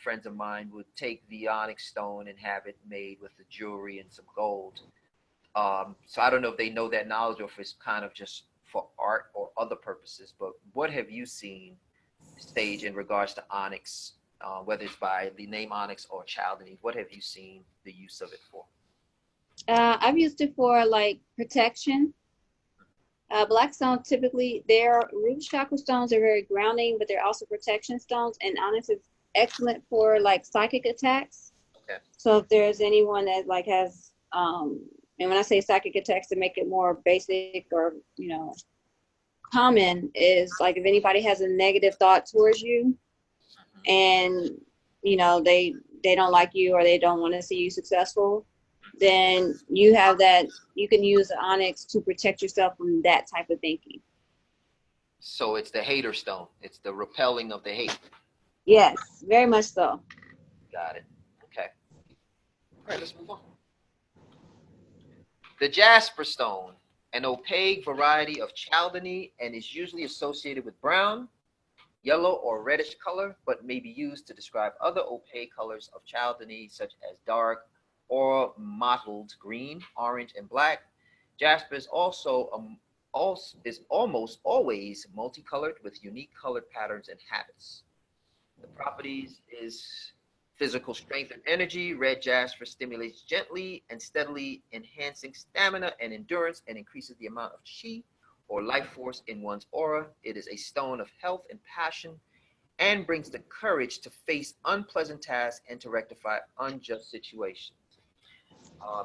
friends of mine would take the onyx stone and have it made with the jewelry and some gold. So I don't know if they know that knowledge or if it's kind of just for art or other purposes. But what have you seen, Sage, in regards to onyx, whether it's by the name onyx or chalcedony? What have you seen the use of it for? I've used it for like protection. Black stones, typically, their root chakra stones are very grounding, but they're also protection stones. And onyx is excellent for like psychic attacks. Okay. So if there's anyone that like has, and when I say psychic attacks, to make it more basic or, you know, common, is like if anybody has a negative thought towards you and, you know, they don't like you or they don't want to see you successful, then you have that, you can use onyx to protect yourself from that type of thinking. So it's the hater stone. It's the repelling of the hate. Yes, very much so. Got it. Okay. All right, let's move on. The jasper stone, an opaque variety of chalcedony, and is usually associated with brown, yellow, or reddish color, but may be used to describe other opaque colors of chalcedony, such as dark or mottled green, orange, and black. Jasper is also is almost always multicolored with unique colored patterns and habits. The properties is physical strength and energy. Red jasper stimulates gently and steadily, enhancing stamina and endurance, and increases the amount of chi or life force in one's aura. It is a stone of health and passion, and brings the courage to face unpleasant tasks and to rectify unjust situations.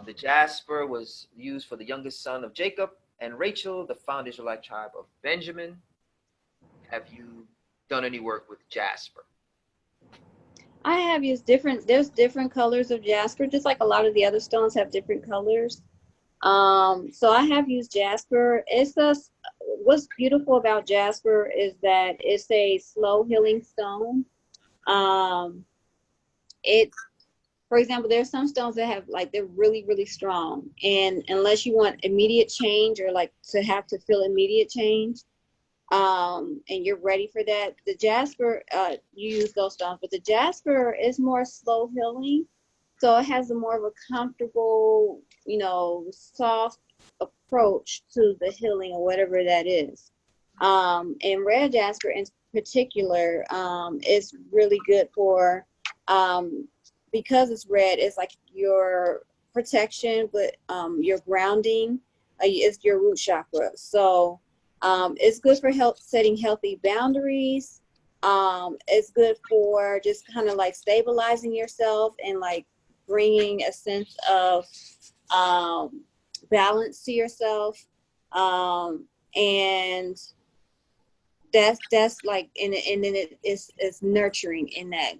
The jasper was used for the youngest son of Jacob and Rachel, the founded Israelite tribe of Benjamin. Have you done any work with jasper? I have used there's different colors of jasper, just like a lot of the other stones have different colors. So I have used jasper. What's beautiful about jasper is that it's a slow healing stone. For example, there's some stones that have like, they're really, really strong. And unless you want immediate change or like to have to feel immediate change, and you're ready for that, the jasper, you use those stones, but the jasper is more slow healing. So it has a more of a comfortable, you know, soft approach to the healing or whatever that is. And red jasper in particular, is really good for, because it's red, it's like your protection, but your grounding is your root chakra. So it's good for setting healthy boundaries. It's good for just kind of like stabilizing yourself and like bringing a sense of balance to yourself. And that's like, and then it's nurturing in that.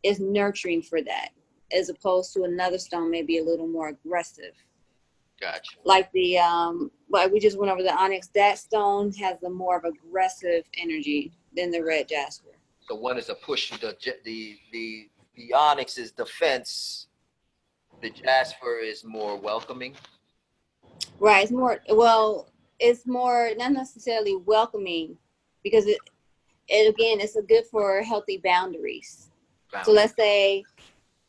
Is nurturing for that, as opposed to another stone maybe a little more aggressive. Gotcha. Like the like we just went over the onyx, that stone has a more of aggressive energy than the red jasper. So one is a push. The onyx is defense. The jasper is more welcoming. Right. It's more not necessarily welcoming, because it again, it's a good for healthy boundaries. So let's say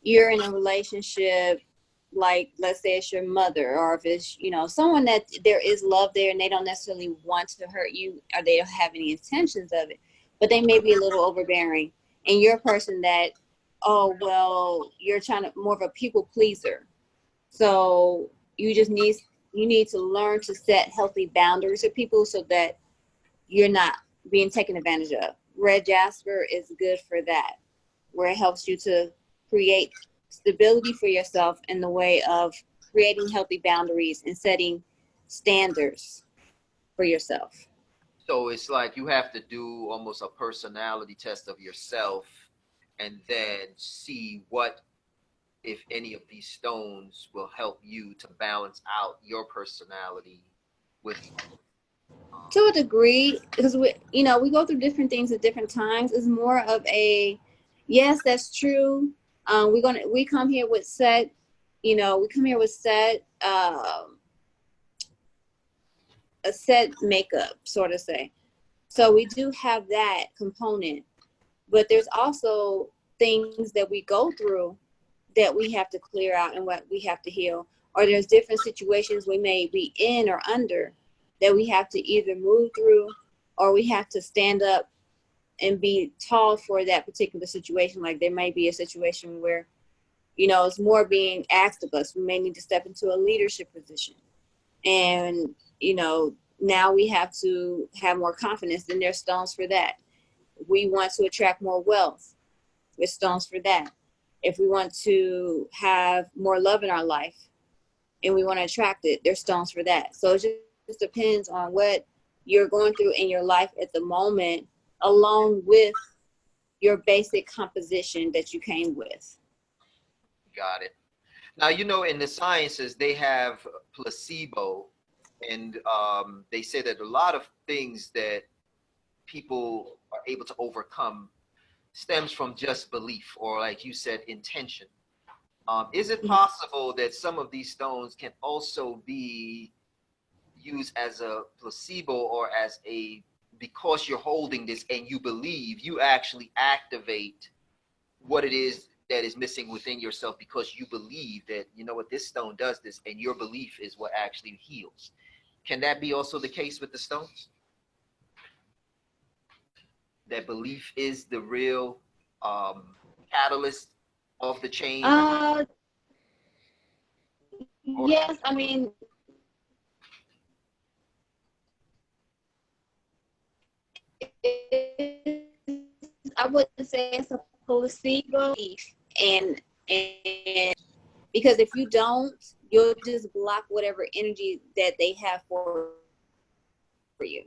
you're in a relationship, like let's say it's your mother, or if it's, you know, someone that there is love there and they don't necessarily want to hurt you, or they don't have any intentions of it, but they may be a little overbearing, and you're a person that, oh well, you're trying to more of a people pleaser. So you need to learn to set healthy boundaries with people so that you're not being taken advantage of. Red jasper is good for that, where it helps you to create stability for yourself in the way of creating healthy boundaries and setting standards for yourself. So it's like you have to do almost a personality test of yourself and then see what, if any of these stones will help you to balance out your personality with. To a degree, because we go through different things at different times. It's more of a, yes, that's true. We come here with set, we come here with set, a set makeup, sort of say. So we do have that component, but there's also things that we go through that we have to clear out and what we have to heal. Or there's different situations we may be in or under that we have to either move through, or we have to stand up and be tall for that particular situation. Like there may be a situation where, it's more being asked of us. We may need to step into a leadership position. And, now we have to have more confidence, and there's stones for that. We want to attract more wealth, there's stones for that. If we want to have more love in our life and we want to attract it, there's stones for that. So it just depends on what you're going through in your life at the moment, along with your basic composition that you came with. Got it. Now, in the sciences, they have placebo, and they say that a lot of things that people are able to overcome stems from just belief, or like you said, intention. Is it possible that some of these stones can also be used as a placebo, or as because you're holding this and you believe, you actually activate what it is that is missing within yourself, because you believe that, this stone does this, and your belief is what actually heals? Can that be also the case with the stones? That belief is the real catalyst of the change? Yes, I mean, I wouldn't say it's a placebo, and because if you don't, you'll just block whatever energy that they have for you.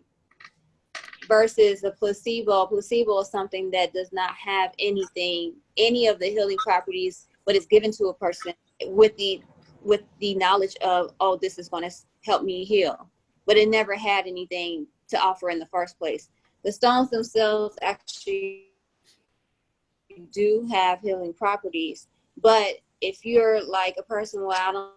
Versus a placebo is something that does not have any of the healing properties, but it's given to a person with the knowledge of, oh, this is going to help me heal, but it never had anything to offer in the first place. The stones themselves actually do have healing properties, but if you're like a person, well, I don't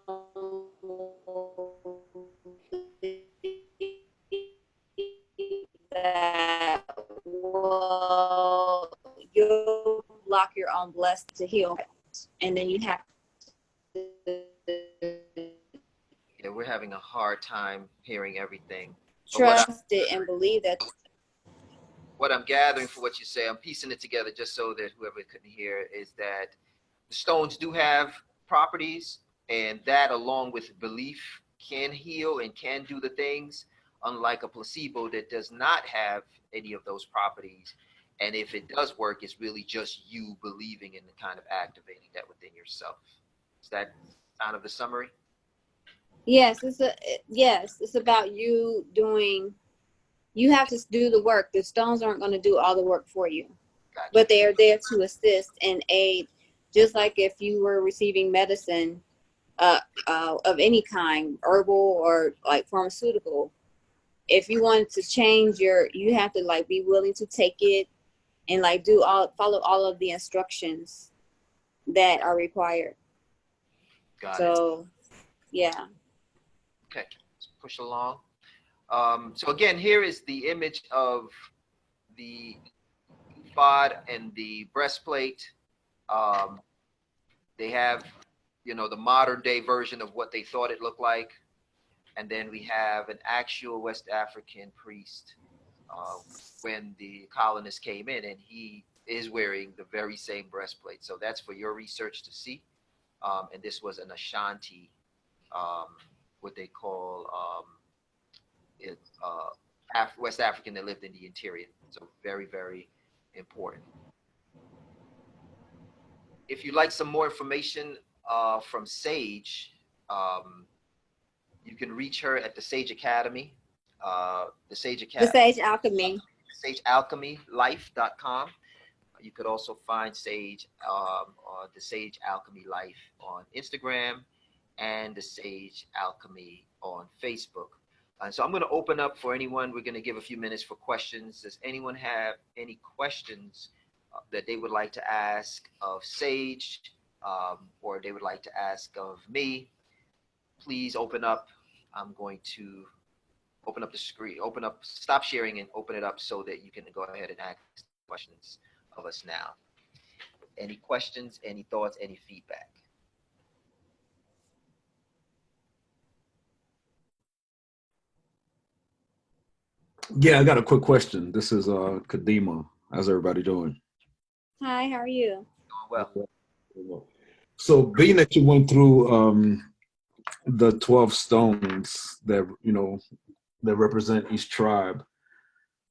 that, well, you'll block your own blessing to heal, and then you have to. Yeah, we're having a hard time hearing everything. Trust it and believe that. What I'm gathering for what you say, I'm piecing it together just so that whoever couldn't hear, is that the stones do have properties, and that, along with belief, can heal and can do the things, unlike a placebo that does not have any of those properties. And if it does work, it's really just you believing and kind of activating that within yourself. Is that kind of the summary? Yes, it's about you doing. You have to do the work. The stones aren't going to do all the work for you, Gotcha. But they are there to assist and aid. Just like if you were receiving medicine of any kind, herbal or like pharmaceutical, if you wanted to change you have to like be willing to take it and like follow all of the instructions that are required. Got it. So, yeah. Okay, let's push along. So again, here is the image of the ephod and the breastplate. They have, the modern day version of what they thought it looked like. And then we have an actual West African priest when the colonists came in, and he is wearing the very same breastplate. So that's for your research to see. And this was an Ashanti, what they call West African that lived in the interior. So very, very important. If you'd like some more information from Sage, you can reach her at the Sage Academy. The Sage Academy. The Sage Alchemy. SageAlchemyLife.com. You could also find Sage on the Sage Alchemy Life on Instagram and the Sage Alchemy on Facebook. So I'm going to open up for anyone. We're going to give a few minutes for questions. Does anyone have any questions that they would like to ask of Sage, or they would like to ask of me? Please open up. I'm going to open up the screen, stop sharing and open it up so that you can go ahead and ask questions of us now. Any questions, any thoughts, any feedback? Yeah, I got a quick question. This is Kadima. How's everybody doing? Hi, how are you? Doing well. So being that you went through the 12 stones that that represent each tribe,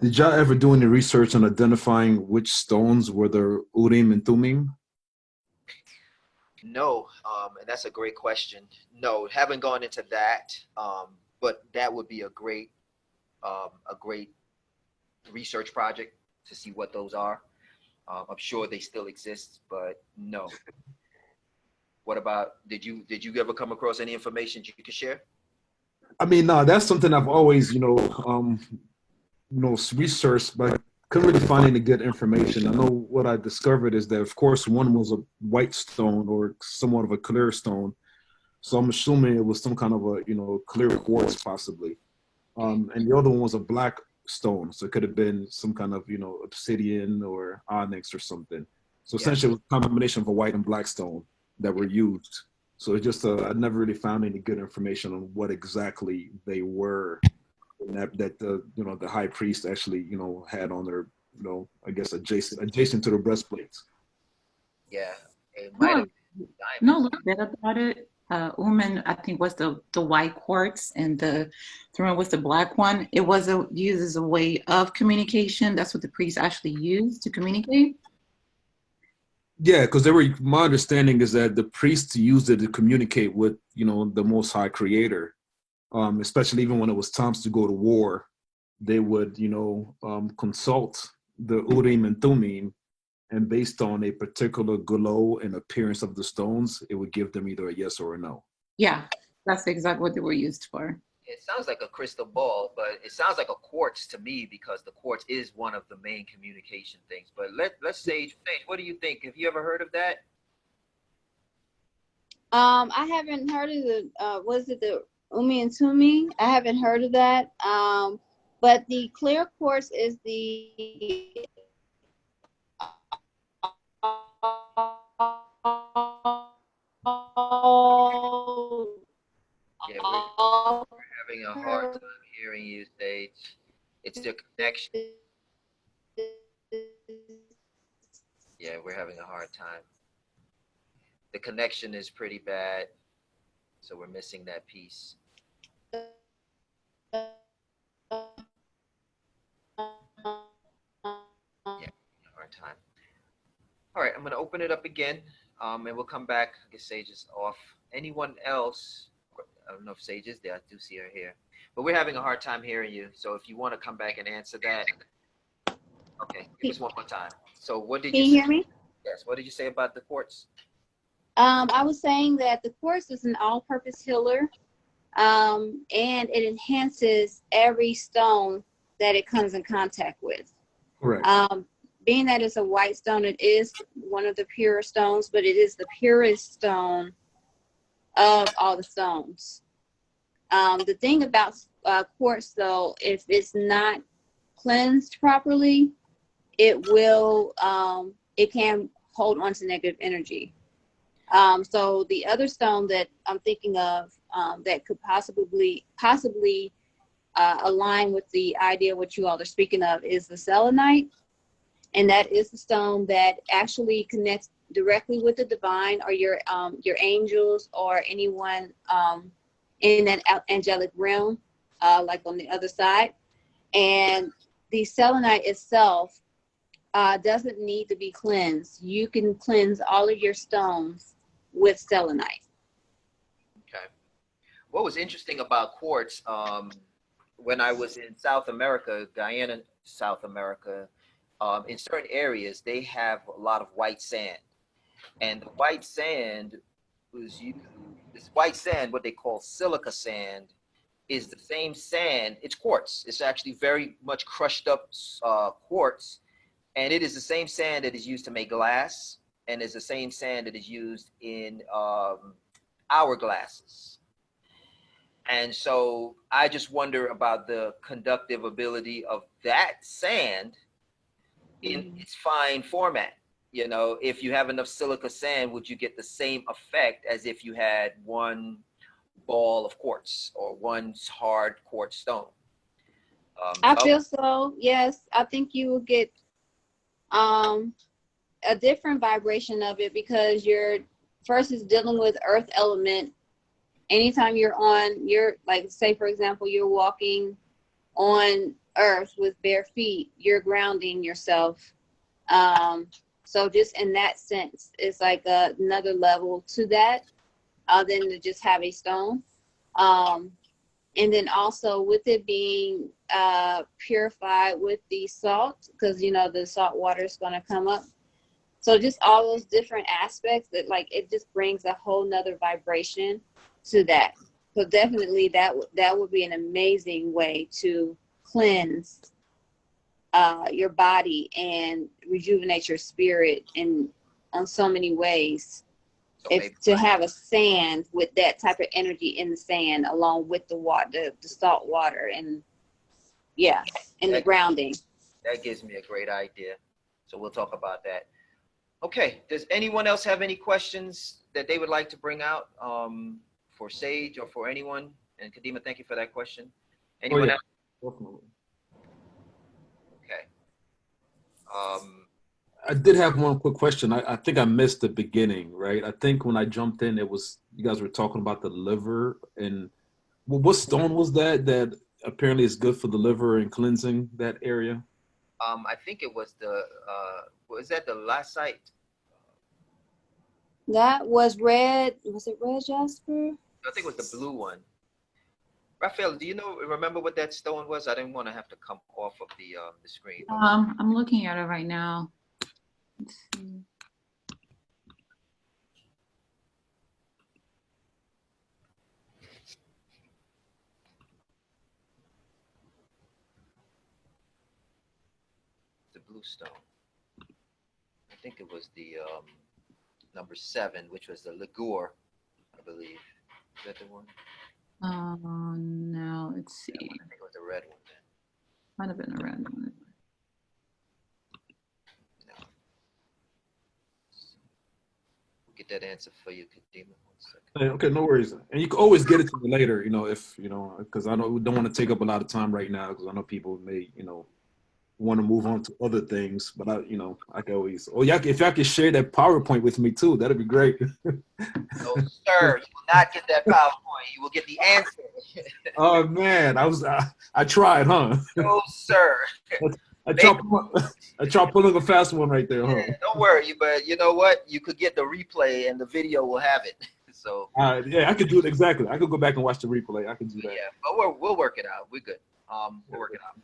did y'all ever do any research on identifying which stones were the Urim and Thummim? No, and that's a great question. No, haven't gone into that, but that would be a great research project to see what those are. I'm sure they still exist, but no. What about, did you ever come across any information you could share? I mean, no, that's something I've always, researched, but I couldn't really find any good information. I know what I discovered is that, of course, one was a white stone or somewhat of a clear stone. So I'm assuming it was some kind of a, clear quartz possibly. And the other one was a black stone. So it could have been some kind of, obsidian or onyx or something. So essentially it was a combination of a white and black stone that were used. So it's just, I never really found any good information on what exactly they were. That the high priest actually had on their I guess adjacent to the breastplates. Yeah, it might have been diamonds. Know a little bit about it. Uman, I think, was the white quartz, and the Thummim was the black one. It was used as a way of communication. That's what the priests actually used to communicate. Yeah, because my understanding is that the priests used it to communicate with the Most High Creator. Especially even when it was times to go to war, they would, consult the Urim and Thummim, and based on a particular glow and appearance of the stones, it would give them either a yes or a no. Yeah, that's exactly what they were used for. It sounds like a crystal ball, but it sounds like a quartz to me because the quartz is one of the main communication things. But let's Sage, what do you think? Have you ever heard of that? I haven't heard of the Umi and Tumi. I haven't heard of that. But the clear quartz is the Yeah, we're having a hard time hearing you, Sage. It's the connection. Yeah, we're having a hard time. The connection is pretty bad, so we're missing that piece. Yeah, hard time. All right, I'm going to open it up again, and we'll come back. I guess Sage is off. Anyone else? I don't know if Sage is there. I do see her here. But we're having a hard time hearing you, so if you want to come back and answer that. Okay, give us one more time. So what did you say? Can you hear me? Yes, what did you say about the quartz? I was saying that the quartz is an all-purpose healer, and it enhances every stone that it comes in contact with. Correct. being that it's a white stone, it is one of the purer stones, but it is the purest stone of all the stones. The thing about quartz, though, if it's not cleansed properly, it will, it can hold on to negative energy. So the other stone that I'm thinking of that could possibly align with the idea what you all are speaking of is the selenite. And that is the stone that actually connects directly with the divine, or your angels, or anyone in that angelic realm, like on the other side. And the selenite itself doesn't need to be cleansed. You can cleanse all of your stones with selenite. Okay. What was interesting about quartz, when I was in South America, Guyana, South America, in certain areas, they have a lot of white sand. And the white sand was used, this white sand, what they call silica sand, is the same sand. It's quartz. It's actually very much crushed up quartz. And it is the same sand that is used to make glass. And it's the same sand that is used in hourglasses. And so I just wonder about the conductive ability of that sand in its fine format. You know, if you have enough silica sand, would you get the same effect as if you had one ball of quartz or one hard quartz stone? I feel so. Yes, I think you will get a different vibration of it, because you're first is dealing with earth element. Anytime you're like, say for example, you're walking on earth with bare feet, you're grounding yourself. So just in that sense, it's like another level to that, than to just have a stone. And then also with it being purified with the salt, because the salt water is going to come up. So just all those different aspects that, like, it just brings a whole nother vibration to that. So definitely that would be an amazing way to cleanse your body and rejuvenate your spirit on so many ways. So to have a sand with that type of energy in the sand, along with the water, the salt water, and the grounding. That gives me a great idea. So we'll talk about that. Okay. Does anyone else have any questions that they would like to bring out for Sage or for anyone? And Kadima, thank you for that question. Anyone else? Definitely. Okay. I did have one quick question. I think I missed the beginning, right? I think when I jumped in, you guys were talking about the liver, and what stone was that apparently is good for the liver and cleansing that area? I think it was was that the lacite? That was red. Was it red jasper? I think it was the blue one. Raphael, do you remember what that stone was? I didn't want to have to come off of the screen. I'm looking at it right now. Let's see. The blue stone. I think it was the number 7, which was the Ligure, I believe. Is that the one? No, let's see. I think it was the red one then. Might have been a red one. No. We'll get that answer for you, Kadima. 1 second. Okay, no worries. And you can always get it to me later, if because I know we don't want to take up a lot of time right now, because I know people may, want to move on to other things, but I can always. Oh, if y'all can share that PowerPoint with me too, that'd be great. No, sir, you will not get that PowerPoint. You will get the answer. Oh man, I tried, huh? No, sir. I tried pulling a fast one right there, huh? Yeah, don't worry, but you know what? You could get the replay, and the video will have it. So. Yeah, I could do it exactly. I could go back and watch the replay. I could do that. Yeah, but we'll work it out. We're good. We'll work it out.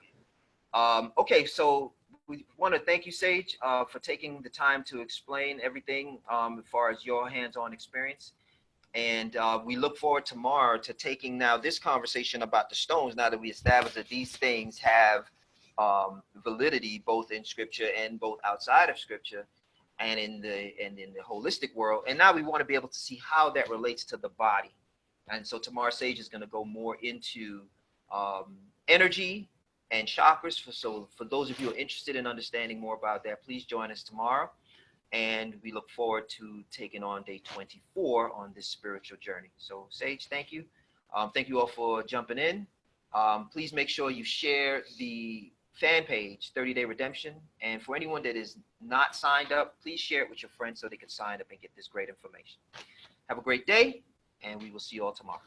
Okay, so we want to thank you, Sage, for taking the time to explain everything as far as your hands-on experience. And we look forward tomorrow to taking now this conversation about the stones, now that we established that these things have validity both in scripture and both outside of scripture and in the holistic world. And now we want to be able to see how that relates to the body. And so tomorrow Sage is going to go more into energy and chakras. For those of you who are interested in understanding more about that, please join us tomorrow. And we look forward to taking on day 24 on this spiritual journey. So Sage, thank you. Thank you all for jumping in. Please make sure you share the fan page, 30-Day Redemption. And for anyone that is not signed up, please share it with your friends so they can sign up and get this great information. Have a great day, and we will see you all tomorrow.